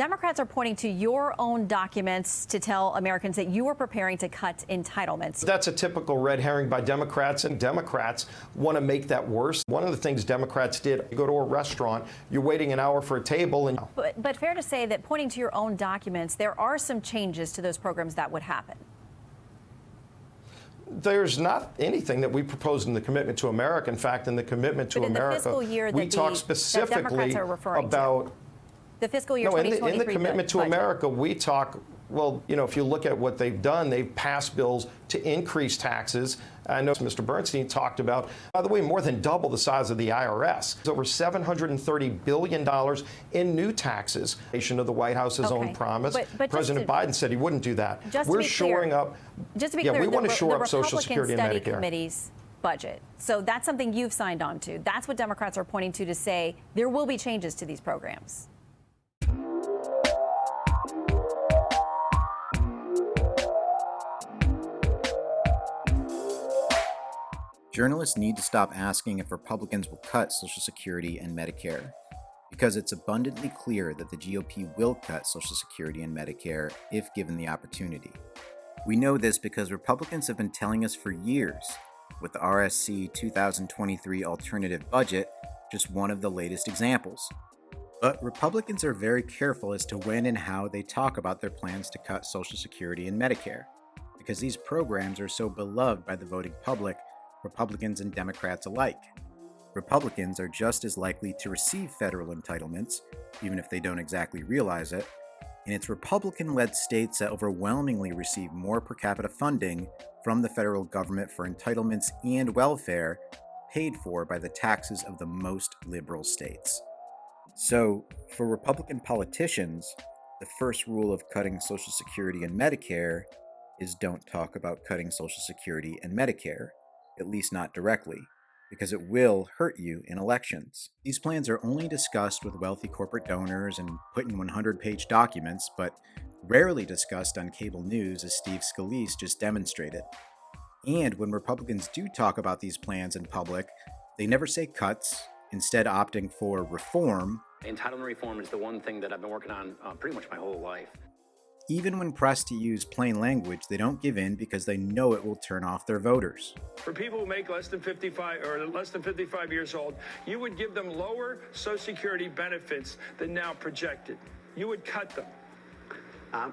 Democrats are pointing to your own documents to tell Americans that you are preparing to cut entitlements. That's a typical red herring by Democrats, and Democrats want to make that worse. One of the things Democrats did, you go to a restaurant, you're waiting an hour for a table, and But fair to say that pointing to your own documents, there are some changes to those programs that would happen. There's not anything that we proposed in the Commitment to America. In fact, in the Commitment to America, we talk specifically about the fiscal year 2023 in the Commitment to America, we talk, well, you know, if you look at what they've done, they've passed bills to increase taxes. I know Mr. Bernstein talked about, by the way, more than double the size of the IRS. It's over $730 billion in new taxes. Of the White House's own promise. But President Biden said he wouldn't do that. We're shoring up. Just to be clear, we want to shore up Social Security and Medicare. Study Committee's budget. So that's something you've signed on to. That's what Democrats are pointing to say there will be changes to these programs. Journalists need to stop asking if Republicans will cut Social Security and Medicare, because it's abundantly clear that the GOP will cut Social Security and Medicare if given the opportunity. We know this because Republicans have been telling us for years, with the RSC 2023 alternative budget just one of the latest examples. But Republicans are very careful as to when and how they talk about their plans to cut Social Security and Medicare, because these programs are so beloved by the voting public, Republicans and Democrats alike. Republicans are just as likely to receive federal entitlements, even if they don't exactly realize it, and it's Republican-led states that overwhelmingly receive more per capita funding from the federal government for entitlements and welfare paid for by the taxes of the most liberal states. So, for Republican politicians, the first rule of cutting Social Security and Medicare is don't talk about cutting Social Security and Medicare, at least not directly, because it will hurt you in elections. These plans are only discussed with wealthy corporate donors and put in 100-page documents, but rarely discussed on cable news, as Steve Scalise just demonstrated. And when Republicans do talk about these plans in public, they never say cuts, instead opting for reform. Entitlement reform is the one thing that I've been working on pretty much my whole life. Even when pressed to use plain language, they don't give in because they know it will turn off their voters. For people who make less than 55 or less than 55 years old, you would give them lower Social Security benefits than now projected. You would cut them.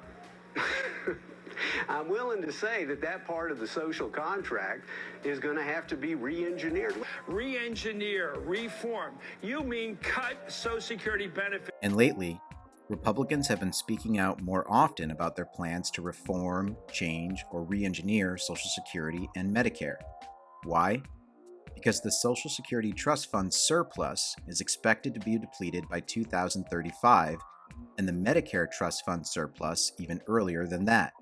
I'm willing to say that that part of the social contract is going to have to be re-engineered. Re-engineer, reform. You mean cut Social Security benefits. And lately, Republicans have been speaking out more often about their plans to reform, change, or re-engineer Social Security and Medicare. Why? Because the Social Security Trust Fund surplus is expected to be depleted by 2035, and the Medicare Trust Fund surplus even earlier than that.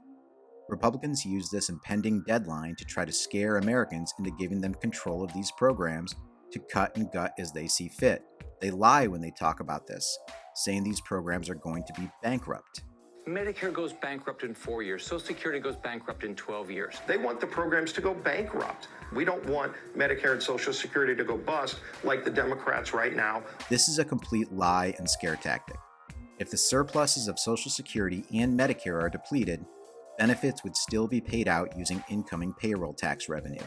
Republicans use this impending deadline to try to scare Americans into giving them control of these programs to cut and gut as they see fit. They lie when they talk about this, saying these programs are going to be bankrupt. Medicare goes bankrupt in 4 years. Social Security goes bankrupt in 12 years. They want the programs to go bankrupt. We don't want Medicare and Social Security to go bust like the Democrats right now. This is a complete lie and scare tactic. If the surpluses of Social Security and Medicare are depleted, benefits would still be paid out using incoming payroll tax revenue.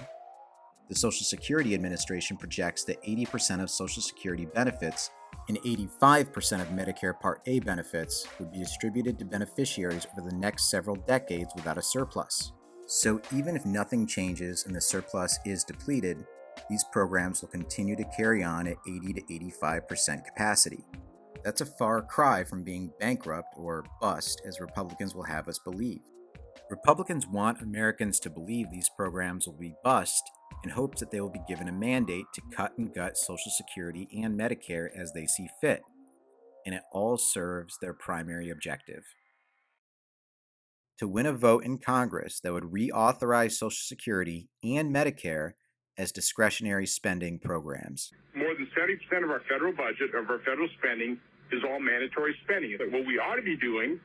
The Social Security Administration projects that 80% of Social Security benefits and 85% of Medicare Part A benefits would be distributed to beneficiaries over the next several decades without a surplus. So even if nothing changes and the surplus is depleted, these programs will continue to carry on at 80 to 85% capacity. That's a far cry from being bankrupt or bust, as Republicans will have us believe. Republicans want Americans to believe these programs will be bust in hopes that they will be given a mandate to cut and gut Social Security and Medicare as they see fit, and it all serves their primary objective: to win a vote in Congress that would reauthorize Social Security and Medicare as discretionary spending programs. More than 70% of our federal budget, of our federal spending, is all mandatory spending. What we ought to be doing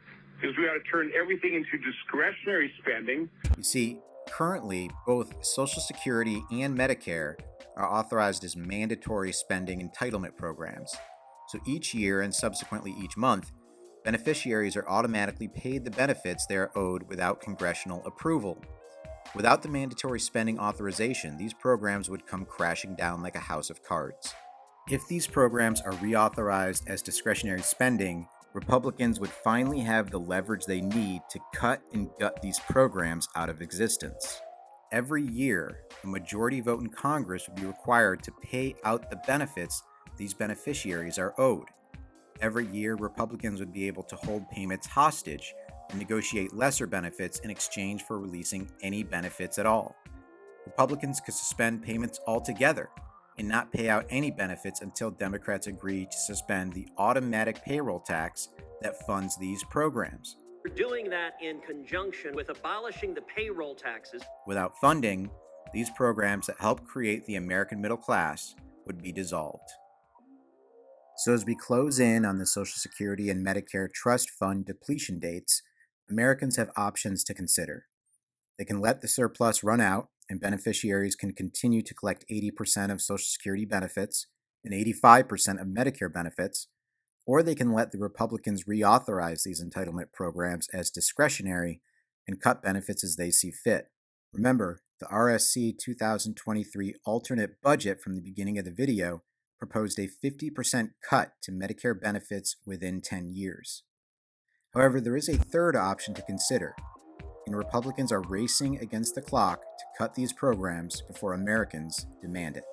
is we ought to turn everything into discretionary spending. You see, currently, both Social Security and Medicare are authorized as mandatory spending entitlement programs. So each year and subsequently each month, beneficiaries are automatically paid the benefits they are owed without congressional approval. Without the mandatory spending authorization, these programs would come crashing down like a house of cards. If these programs are reauthorized as discretionary spending, Republicans would finally have the leverage they need to cut and gut these programs out of existence. Every year, a majority vote in Congress would be required to pay out the benefits these beneficiaries are owed. Every year, Republicans would be able to hold payments hostage and negotiate lesser benefits in exchange for releasing any benefits at all. Republicans could suspend payments altogether and not pay out any benefits until Democrats agree to suspend the automatic payroll tax that funds these programs. We're doing that in conjunction with abolishing the payroll taxes. Without funding, these programs that help create the American middle class would be dissolved. So as we close in on the Social Security and Medicare trust fund depletion dates, Americans have options to consider. They can let the surplus run out and beneficiaries can continue to collect 80% of Social Security benefits and 85% of Medicare benefits, or they can let the Republicans reauthorize these entitlement programs as discretionary and cut benefits as they see fit. Remember, the RSC 2023 alternate budget from the beginning of the video proposed a 50% cut to Medicare benefits within 10 years. However, there is a third option to consider, and Republicans are racing against the clock to cut these programs before Americans demand it.